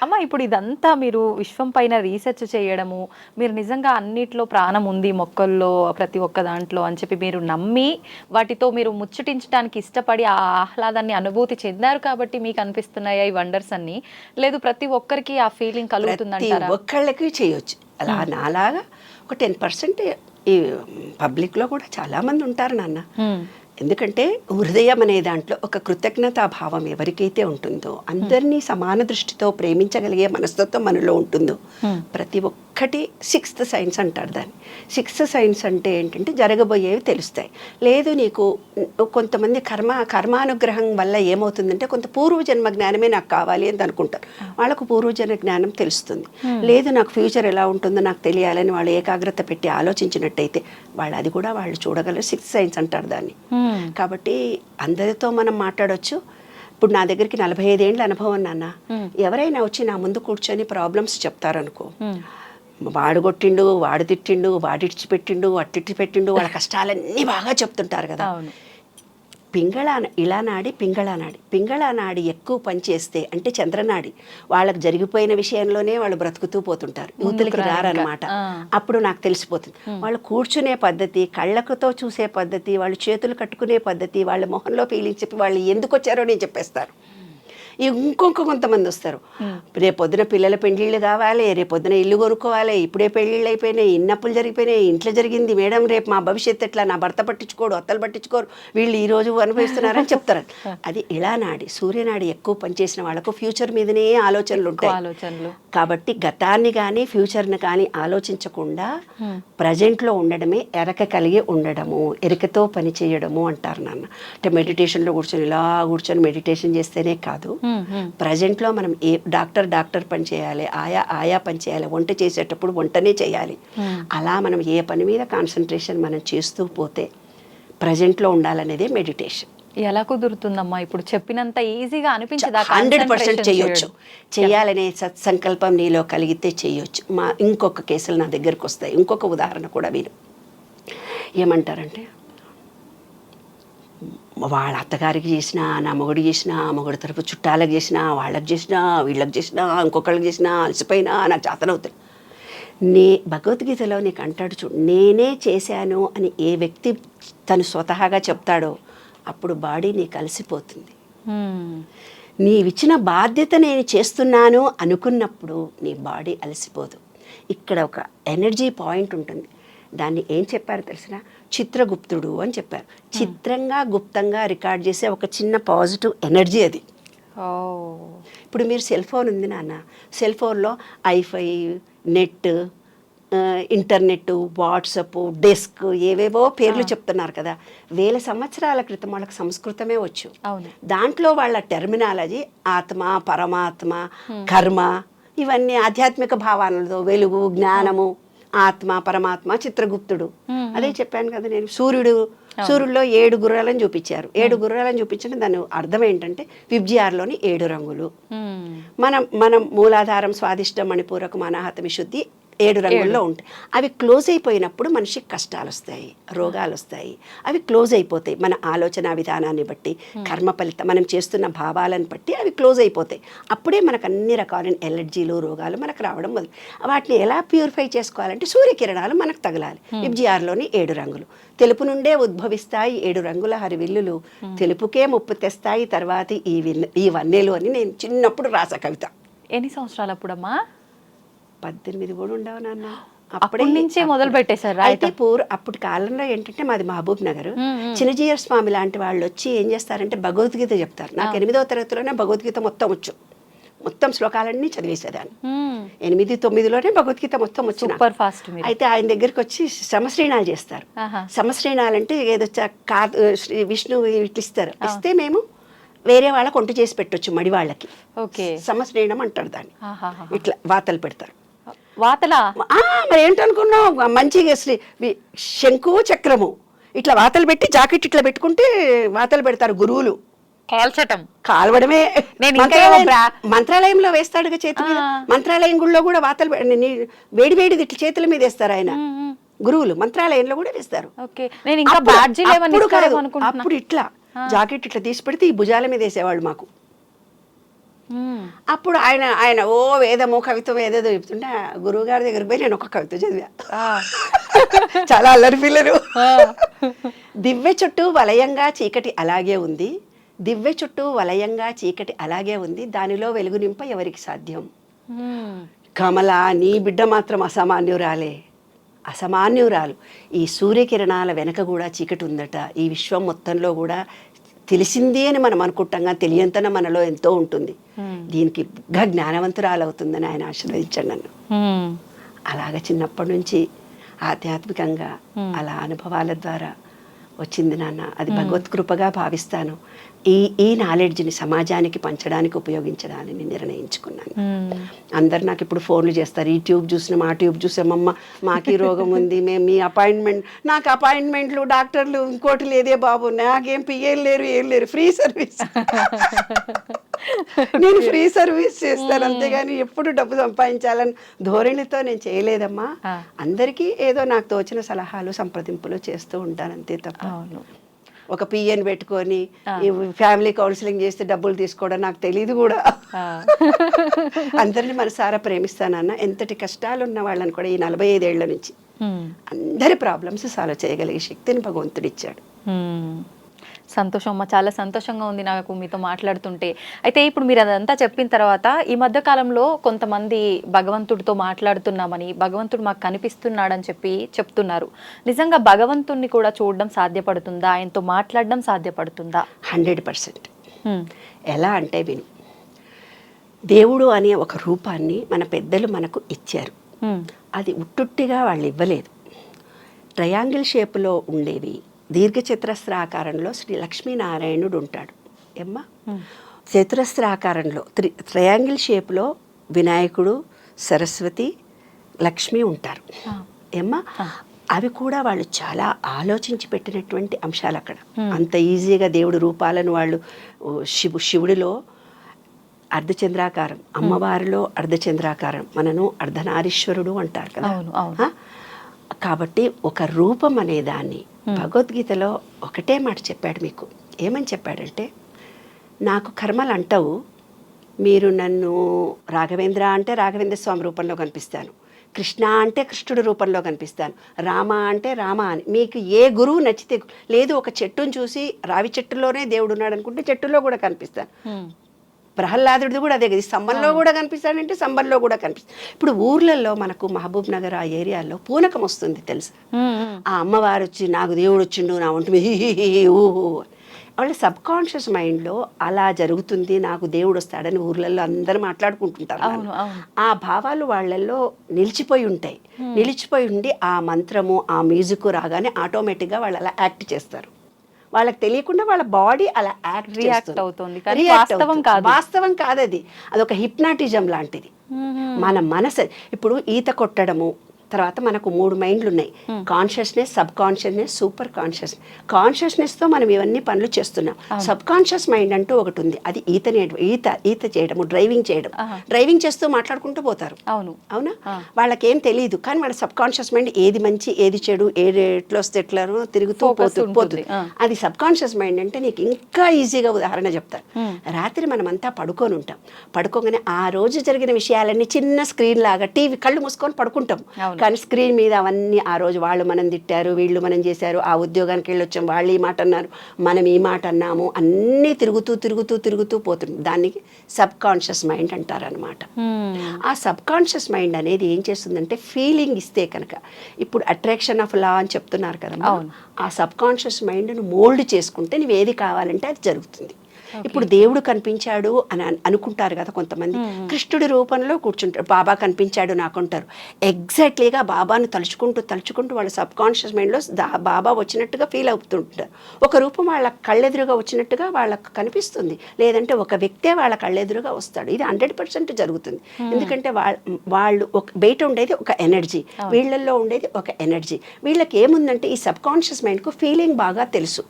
అమ్మ ఇప్పుడు ఇదంతా మీరు విశ్వం పైన రీసెర్చ్ చేయడము, మీరు నిజంగా అన్నిట్లో ప్రాణం ఉంది మొక్కల్లో ప్రతి ఒక్క దాంట్లో అని చెప్పి మీరు నమ్మి వాటితో మీరు ముచ్చటించడానికి ఇష్టపడి ఆ ఆహ్లాదాన్ని అనుభూతి చెందారు కాబట్టి మీకు అనిపిస్తున్నాయా ఈ వండర్స్ అన్ని? లేదు ప్రతి ఒక్కరికి ఆ ఫీలింగ్ ప్రతి కలుగుతుందంటారా? ఒక్కళ్ళకి చేయొచ్చు. అలా నాలాగా ఒక 10% ఈ పబ్లిక్లో కూడా చాలామంది ఉంటారు నాన్న. ఎందుకంటే హృదయం అనే దాంట్లో ఒక కృతజ్ఞతా భావం ఎవరికైతే ఉంటుందో, అందరినీ సమాన దృష్టితో ప్రేమించగలిగే మనస్తత్వం మనలో ఉంటుందో, ప్రతి ఒక్కటి సిక్స్త్ సైన్స్ అంటారు దాన్ని. సిక్స్త్ సైన్స్ అంటే ఏంటంటే జరగబోయేవి తెలుస్తాయి. లేదు నీకు కొంతమంది కర్మానుగ్రహం వల్ల ఏమవుతుందంటే కొంత పూర్వజన్మ జ్ఞానమే నాకు కావాలి అని అనుకుంటారు. వాళ్ళకు పూర్వజన్మ జ్ఞానం తెలుస్తుంది. లేదు నాకు ఫ్యూచర్ ఎలా ఉంటుందో నాకు తెలియాలని వాళ్ళు ఏకాగ్రత పెట్టి ఆలోచించినట్టయితే వాళ్ళు అది కూడా వాళ్ళు చూడగలరు. సిక్స్త్ సైన్స్ అంటారు దాన్ని. కాబట్టి అందరితో మనం మాట్లాడవచ్చు. ఇప్పుడు నా దగ్గరికి 45 ఏళ్ళ అనుభవం నాన్న. ఎవరైనా వచ్చి నా ముందు కూర్చొని ప్రాబ్లమ్స్ చెప్తారనుకో, వాడు కొట్టిండు, వాడు తిట్టిండు, వాడిడిచి పెట్టిండు, అట్టిడిచి పెట్టిండు, వాళ్ళ కష్టాలన్నీ బాగా చెప్తుంటారు కదా. పింగళానాడి ఎక్కువ పనిచేస్తే అంటే చంద్రనాడి వాళ్ళకి జరిగిపోయిన విషయంలోనే వాళ్ళు బ్రతుకుతూ పోతుంటారు, యూతులకి రారనమాట. అప్పుడు నాకు తెలిసిపోతుంది వాళ్ళు కూర్చునే పద్ధతి, కళ్ళకుతో చూసే పద్ధతి, వాళ్ళు చేతులు కట్టుకునే పద్ధతి, వాళ్ళ మొహంలో ఫీలింగ్స్ చెప్పి వాళ్ళు ఎందుకు వచ్చారో నేను చెప్పేస్తాను. కొంతమంది వస్తారు, రేపొద్దున పిల్లల పెళ్ళిళ్ళు కావాలి, రేపొద్దున ఇల్లు కొనుక్కోవాలి, ఇప్పుడే పెళ్ళిళ్ళు అయిపోయినాయి, ఇన్నప్పులు జరిగిపోయినాయి, ఇంట్లో జరిగింది మేడం, రేపు మా భవిష్యత్తు ఎట్లా, నా భర్త పట్టించుకోడు, అత్తలు పట్టించుకోరు, వీళ్ళు ఈ రోజు అనుభవిస్తున్నారని చెప్తారు. అది ఇళానాడి, సూర్యనాడి ఎక్కువ పనిచేసిన వాళ్ళకు ఫ్యూచర్ మీదనే ఆలోచనలు ఉంటాయి. కాబట్టి గతాన్ని కానీ ఫ్యూచర్ని కానీ ఆలోచించకుండా ప్రజెంట్లో ఉండడమే ఎరక కలిగి ఉండడము, ఎరికతో పని చేయడము అంటారు నాన్న. అంటే మెడిటేషన్లో కూర్చొని ఇలా కూర్చొని మెడిటేషన్ చేస్తేనే కాదు, ప్రజెంట్లో మనం ఏ డాక్టర్ పని చేయాలి, ఆయా పని చేయాలి, వంట చేసేటప్పుడు వంటనే చేయాలి. అలా మనం ఏ పని మీద కాన్సన్ట్రేషన్ మనం చేస్తూ పోతే ప్రజెంట్లో ఉండాలనేదే మెడిటేషన్. ఎలా కుదురుతుందమ్మా ఇప్పుడు చెప్పినంత ఈజీగా అనిపించదా? 100% చేయొచ్చు. చేయాలనే సత్సంకల్పం నీలో కలిగితే చేయొచ్చు. ఇంకొక కేసులు నా దగ్గరకు వస్తాయి. ఇంకొక ఉదాహరణ కూడా మీరు ఏమంటారంటే, వాళ్ళ అత్తగారికి చేసినా, నా మొగుడు చేసినా, మొగుడు తరపు చుట్టాలకు చేసినా, వాళ్ళకి చేసినా, వీళ్ళకి చేసినా, ఇంకొకళ్ళకి చేసినా, అలసిపోయినా నాకు చేతనవుతుంది. భగవద్గీతలో నీకు అంటాడు చూడు, నేనే చేశాను అని ఏ వ్యక్తి తను స్వతహాగా చెప్తాడో అప్పుడు బాడీ నీకు అలసిపోతుంది. నీవిచ్చిన బాధ్యత నేను చేస్తున్నాను అనుకున్నప్పుడు నీ బాడీ అలసిపోదు. ఇక్కడ ఒక ఎనర్జీ పాయింట్ ఉంటుంది. దాన్ని ఏం చెప్పారు తెలిసిన, చిత్రగుప్తుడు అని చెప్పారు. చిత్రంగా గుప్తంగా రికార్డ్ చేసే ఒక చిన్న పాజిటివ్ ఎనర్జీ అది. ఇప్పుడు మీరు సెల్ ఫోన్ ఉంది నాన్న, సెల్ ఫోన్లో ఐఫై, నెట్, ఇంటర్నెట్, వాట్సప్, డెస్క్, ఏవేవో పేర్లు చెప్తున్నారు కదా. 1000 సంవత్సరాల క్రితం వాళ్ళకి సంస్కృతమే వచ్చు. దాంట్లో వాళ్ళ టెర్మినాలజీ ఆత్మ, పరమాత్మ, కర్మ, ఇవన్నీ ఆధ్యాత్మిక భావాలతో వెలుగు, జ్ఞానము, ఆత్మ, పరమాత్మ, చిత్రగుప్తుడు. అదే చెప్పాను కదా నేను. సూర్యుడిలో 7 గుర్రాలను చూపించారు. 7 గుర్రాలను చూపించడం దాని అర్థం ఏంటంటే విబ్జిఆర్లోని 7 రంగులు. మనం మూలాధారం, స్వాదిష్టం, మణిపూరకం, అనాహత, విశుద్ధి 7 రంగుల్లో ఉంటాయి. అవి క్లోజ్ అయిపోయినప్పుడు మనిషికి కష్టాలు వస్తాయి, రోగాలు వస్తాయి. అవి క్లోజ్ అయిపోతాయి. మన ఆలోచన విధానాన్ని బట్టి, కర్మ ఫలితం, మనం చేస్తున్న భావాలను బట్టి అవి క్లోజ్ అయిపోతాయి. అప్పుడే మనకు అన్ని రకాలైన ఎలర్జీలు, రోగాలు మనకు రావడం మొదలు. వాటిని ఎలా ప్యూరిఫై చేసుకోవాలంటే సూర్యకిరణాలు మనకు తగలాలి. విబ్జిఆర్లోని 7 రంగులు. తెలుపు నుండే ఉద్భవిస్తాయి 7 రంగుల హరివిల్లులు, తెలుపుకే ముప్పు తెస్తాయి తర్వాత ఈ వన్నెలు అని నేను చిన్నప్పుడు రాసా కవిత. ఎన్ని సంవత్సరాలు అప్పుడమ్మా? 18 కూడా ఉండవు నాన్న. అప్పటి నుంచే మొదలు పెట్టేశారు. అయితే అప్పుడు కాలంలో ఏంటంటే మాది మహబూబ్ నగర్. చిన్నజీయర్ స్వామి లాంటి వాళ్ళు వచ్చి ఏం చేస్తారంటే భగవద్గీత చెప్తారు. నాకు 8వ తరగతిలోనే భగవద్గీత మొత్తం వచ్చు. మొత్తం శ్లోకాలన్నీ చదివేసేదాన్ని. 8, 9లోనే భగవద్గీత మొత్తం వచ్చిన. అయితే ఆయన దగ్గరికి వచ్చి సమశ్రీణాలు చేస్తారు. సమశ్రీణాలు అంటే ఏదో విష్ణు ఇట్లు ఇస్తారు. ఇస్తే మేము వేరే వాళ్ళకి వంట చేసి పెట్టొచ్చు, మడి వాళ్ళకి. సమశ్రీణం అంటారు దాన్ని. ఇట్లా వాతలు పెడతారు. వాతలా? మరి ఏంటనుకున్నావు, మంచిగా శంకు చక్రము ఇట్లా వాతలు పెట్టి జాకెట్ ఇట్లా పెట్టుకుంటే వాతలు పెడతారు గురువులు. కాల్వడమే. మంత్రాలయంలో వేస్తాడుగా చేతి మీద. మంత్రాలయం గుళ్ళో కూడా వాతలు వేడి వేడిది ఇట్లా చేతుల మీద వేస్తారు ఆయన గురువులు. మంత్రాలయంలో కూడా వేస్తారు. అప్పుడు ఇట్లా జాకెట్ ఇట్లా తీసి పెడితే ఈ భుజాల మీద వేసేవాళ్ళు మాకు. అప్పుడు ఆయన ఓ వేదము కవిత్వం ఏదేదో చెప్తుంటే గురువు గారి దగ్గరికి పోయి నేను ఒక కవిత చదివా. చాలా అల్లరి పిల్లలు. దివ్య చుట్టూ వలయంగా చీకటి అలాగే ఉంది, దివ్య చుట్టూ వలయంగా చీకటి అలాగే ఉంది, దానిలో వెలుగు నింప ఎవరికి సాధ్యం. కమల, నీ బిడ్డ మాత్రం అసామాన్యురాలు. ఈ సూర్యకిరణాల వెనక కూడా చీకటి ఉందట. ఈ విశ్వం మొత్తంలో కూడా తెలిసింది అని మనం అనుకుంటాం కానీ తెలియంతన మనలో ఎంతో ఉంటుంది. దీనికి జ్ఞానవంతురాలు అవుతుందని ఆయన ఆశీర్వదించాడు నన్ను. అలాగ చిన్నప్పటి నుంచి ఆధ్యాత్మికంగా అలా అనుభవాల ద్వారా వచ్చింది నాన్న. అది భగవత్ కృపగా భావిస్తాను. ఈ నాలెడ్జ్ని సమాజానికి పంచడానికి ఉపయోగించడానికి నిర్ణయించుకున్నాను. అందరు నాకు ఇప్పుడు ఫోన్లు చేస్తారు, ఈ ట్యూబ్ చూసినాం, ఆ ట్యూబ్ చూసామమ్మ, మాకు ఈ రోగం ఉంది, మేము మీ నాకు అపాయింట్మెంట్లు డాక్టర్లు ఇంకోటి లేదే బాబు, నాకేం పిఏలు లేరు, ఏం లేరు, ఫ్రీ సర్వీస్. నేను ఫ్రీ సర్వీస్ చేస్తాను అంతేగాని ఎప్పుడు డబ్బు సంపాదించాలని ధోరణితో నేను చేయలేదమ్మా. అందరికీ ఏదో నాకు తోచిన సలహాలు సంప్రదింపులు చేస్తూ ఉంటాను అంతే తప్ప ఒక పిఎన్ పెట్టుకొని ఫ్యామిలీ కౌన్సిలింగ్ చేస్తే డబ్బులు తీసుకోవడం నాకు తెలియదు కూడా. అందరిని మనసారా ప్రేమిస్తానన్న. ఎంతటి కష్టాలు ఉన్న వాళ్ళని కూడా ఈ 45 ఏళ్ల నుంచి అందరి ప్రాబ్లమ్స్ సాల్వ్ చేయగలిగే శక్తిని భగవంతుడు ఇచ్చాడు. సంతోషం అమ్మ, చాలా సంతోషంగా ఉంది నాకు మీతో మాట్లాడుతుంటే. అయితే ఇప్పుడు మీరు అదంతా చెప్పిన తర్వాత ఈ మధ్య కాలంలో కొంతమంది భగవంతుడితో మాట్లాడుతున్నామని, భగవంతుడు మాకు కనిపిస్తున్నాడని చెప్తున్నారు. నిజంగా భగవంతుడిని కూడా చూడడం సాధ్యపడుతుందా? ఆయనతో మాట్లాడడం సాధ్యపడుతుందా? 100%. ఎలా అంటే విను, దేవుడు అనే ఒక రూపాన్ని మన పెద్దలు మనకు ఇచ్చారు. అది ఉట్టుట్టిగా వాళ్ళు ఇవ్వలేదు. ట్రయాంగిల్ షేప్లో ఉండేవి, దీర్ఘచతురస్రాకారంలో శ్రీ లక్ష్మీనారాయణుడు ఉంటాడు ఏమ్మా. చతురస్రాకారంలో ట్రయాంగిల్ షేప్లో వినాయకుడు, సరస్వతి, లక్ష్మి ఉంటారు ఏమ్మా. అవి కూడా వాళ్ళు చాలా ఆలోచించి పెట్టినటువంటి అంశాలు అక్కడ. అంత ఈజీగా దేవుడి రూపాలను వాళ్ళు శివుడిలో అర్ధచంద్రాకారం, అమ్మవారిలో అర్ధచంద్రాకారం, మనను అర్ధనారీశ్వరుడు అంటారు కదా. కాబట్టి ఒక రూపం అనే దాన్ని భగవద్గీతలో ఒకటే మాట చెప్పాడు మీకు. ఏమని చెప్పాడంటే, నాకు కర్మలు అంటావు, మీరు నన్ను రాఘవేంద్ర అంటే రాఘవేంద్ర స్వామి రూపంలో కనిపిస్తాను, కృష్ణ అంటే కృష్ణుడి రూపంలో కనిపిస్తాను, రామ అంటే రామ అని. మీకు ఏ గురువు నచ్చితే, లేదు ఒక చెట్టును చూసి రావి చెట్టులోనే దేవుడు ఉన్నాడు అనుకుంటే చెట్టులో కూడా కనిపిస్తాను. ప్రహ్లాదుడిది కూడా అదే కదా, స్తంభంలో కూడా కనిపిస్తాడంటే స్తంభంలో కూడా కనిపిస్తాడు. ఇప్పుడు ఊర్లలో మనకు మహబూబ్ నగర్ ఆ ఏరియాలో పూనకం వస్తుంది తెలుసా. ఆ అమ్మవారు వచ్చి నాకు దేవుడు వచ్చిండు నా ఒంటి ఊహు, వాళ్ళ సబ్ కాన్షియస్ మైండ్లో అలా జరుగుతుంది, నాకు దేవుడు వస్తాడని ఊర్లలో అందరూ మాట్లాడుకుంటుంటారు. ఆ భావాలు వాళ్ళల్లో నిలిచిపోయి ఉంటాయి. నిలిచిపోయి ఉండి ఆ మంత్రము ఆ మ్యూజిక్ రాగానే ఆటోమేటిక్గా వాళ్ళు అలా యాక్ట్ చేస్తారు. వాళ్ళకి తెలియకుండా వాళ్ళ బాడీ అలా రియాక్ట్ అవుతుంది. వాస్తవం కాదు అది, అదొక హిప్నాటిజం లాంటిది. మన మనసు ఇప్పుడు ఈత కొట్టడము తర్వాత మనకు 3 మైండ్లు ఉన్నాయి, కాన్షియస్నెస్, సబ్ కాన్షియస్నెస్, సూపర్ కాన్షియస్నెస్తో మనం ఇవన్నీ పనులు చేస్తున్నాం. సబ్ కాన్షియస్ మైండ్ అంటూ ఒకటి ఉంది, అది ఈత చేయడము, డ్రైవింగ్ చేస్తూ మాట్లాడుకుంటూ పోతారు. అవునా, వాళ్ళకేం తెలియదు కానీ వాళ్ళ సబ్ కాన్షియస్ మైండ్ ఏది మంచి ఏది చెడు, ఎట్లా వస్తే ఎట్లానో తిరుగుతూ పోతుంది. అది సబ్ కాన్షియస్ మైండ్ అంటే నీకు ఇంకా ఈజీగా ఉదాహరణ చెప్తాను. రాత్రి మనమంతా పడుకొని ఉంటాం, పడుకోగానే ఆ రోజు జరిగిన విషయాలన్నీ చిన్న స్క్రీన్ లాగా టీవీ కళ్ళు మూసుకొని పడుకుంటాం. కానీ స్క్రీన్ మీద అవన్నీ ఆ రోజు వాళ్ళు మనం తిట్టారు, వీళ్ళు మనం చేశారు, ఆ ఉద్యోగానికి వెళ్ళొచ్చాం, వాళ్ళు ఈ మాట అన్నారు, మనం ఈ మాట అన్నాము, అన్నీ తిరుగుతూ పోతుంది. దానికి సబ్ కాన్షియస్ మైండ్ అంటారనమాట. ఆ సబ్ కాన్షియస్ మైండ్ అనేది ఏం చేస్తుందంటే ఫీలింగ్ ఇస్తే కనుక, ఇప్పుడు అట్రాక్షన్ ఆఫ్ లా అని చెప్తున్నారు కదా, ఆ సబ్ కాన్షియస్ మైండ్ను మోల్డ్ చేసుకుంటే నువ్వు ఏది కావాలంటే అది జరుగుతుంది. ఇప్పుడు దేవుడు కనిపించాడు అని అనుకుంటారు కదా కొంతమంది, కృష్ణుడి రూపంలో కూర్చుంటారు, బాబా కనిపించాడు నాకు అంటారు. ఎగ్జాక్ట్లీగా బాబాను తలుచుకుంటూ వాళ్ళ సబ్ కాన్షియస్ మైండ్లో బాబా వచ్చినట్టుగా ఫీల్ అవుతుంటారు. ఒక రూపం వాళ్ళ కళ్ళెదురుగా వచ్చినట్టుగా వాళ్ళకు కనిపిస్తుంది, లేదంటే ఒక వ్యక్తే వాళ్ళ కళ్ళెదురుగా వస్తాడు. ఇది 100% జరుగుతుంది. ఎందుకంటే వాళ్ళు ఒక బయట ఉండేది ఒక ఎనర్జీ, వీళ్ళల్లో ఉండేది ఒక ఎనర్జీ. వీళ్ళకి ఏముందంటే ఈ సబ్ కాన్షియస్ మైండ్కు ఫీలింగ్ బాగా తెలుసు.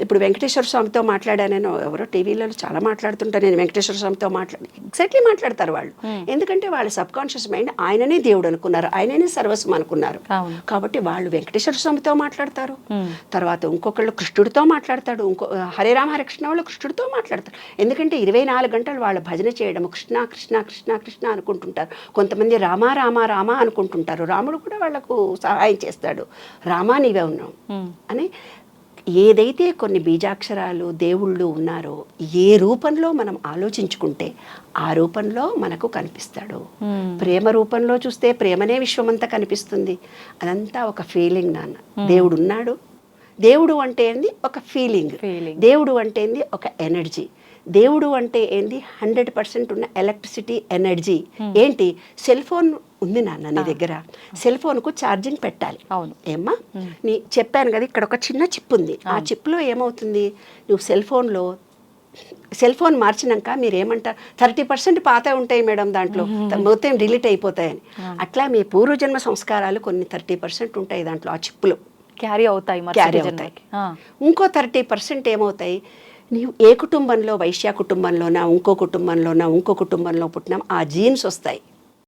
ఇప్పుడు వెంకటేశ్వర స్వామితో మాట్లాడానని ఎవరో టీవీలలో చాలా మాట్లాడుతుంటారు, నేను వెంకటేశ్వర స్వామితో ఎగ్జాక్ట్లీ మాట్లాడతారు వాళ్ళు. ఎందుకంటే వాళ్ళ సబ్ కాన్షియస్ మైండ్ ఆయననే దేవుడు అనుకున్నారు, ఆయననే సర్వస్వం అనుకున్నారు. కాబట్టి వాళ్ళు వెంకటేశ్వర స్వామితో మాట్లాడతారు, తర్వాత ఇంకొకళ్ళు కృష్ణుడితో మాట్లాడతాడు, హరే రామ హరే కృష్ణ వాళ్ళు కృష్ణుడితో మాట్లాడతారు. ఎందుకంటే 24 గంటలు వాళ్ళ భజన చేయడం కృష్ణ కృష్ణ కృష్ణ కృష్ణ అనుకుంటుంటారు. కొంతమంది రామ రామ రామ అనుకుంటుంటారు. రాముడు కూడా వాళ్ళకు సహాయం చేస్తాడు, రామా నీవే ఉన్నావు అని. ఏదైతే కొన్ని బీజాక్షరాలు దేవుళ్ళు ఉన్నారో ఏ రూపంలో మనం ఆలోచించుకుంటే ఆ రూపంలో మనకు కనిపిస్తాడు. ప్రేమ రూపంలో చూస్తే ప్రేమనే విశ్వమంతా కనిపిస్తుంది. అదంతా ఒక ఫీలింగ్ నాన్న. దేవుడు ఉన్నాడు. దేవుడు అంటే ఏంది? ఒక ఫీలింగ్. దేవుడు అంటే ఏంది? ఒక ఎనర్జీ. దేవుడు అంటే ఏంది? 100% ఉన్న ఎలక్ట్రిసిటీ ఎనర్జీ. ఏంటి? సెల్ ఫోన్ ఉంది నాన్న నీ దగ్గర, సెల్ ఫోన్కు ఛార్జింగ్ పెట్టాలి. అవును ఏమ్మా, నీ చెప్పాను కదా ఇక్కడ ఒక చిన్న చిప్ ఉంది. ఆ చిప్లో ఏమవుతుంది? నువ్వు సెల్ ఫోన్ మార్చినాక మీరు ఏమంటారు? 30% పాత ఉంటాయి మేడం దాంట్లో, మొత్తం డిలీట్ అయిపోతాయని. అట్లా మీ పూర్వజన్మ సంస్కారాలు కొన్ని 30% ఉంటాయి దాంట్లో, ఆ చిప్పులో క్యారీ అవుతాయి. ఇంకో 30% ఏమవుతాయి? నీవు ఏ కుటుంబంలో, వైశ్య కుటుంబంలోనా ఇంకో కుటుంబంలో పుట్టినా ఆ జీన్స్ వస్తాయి.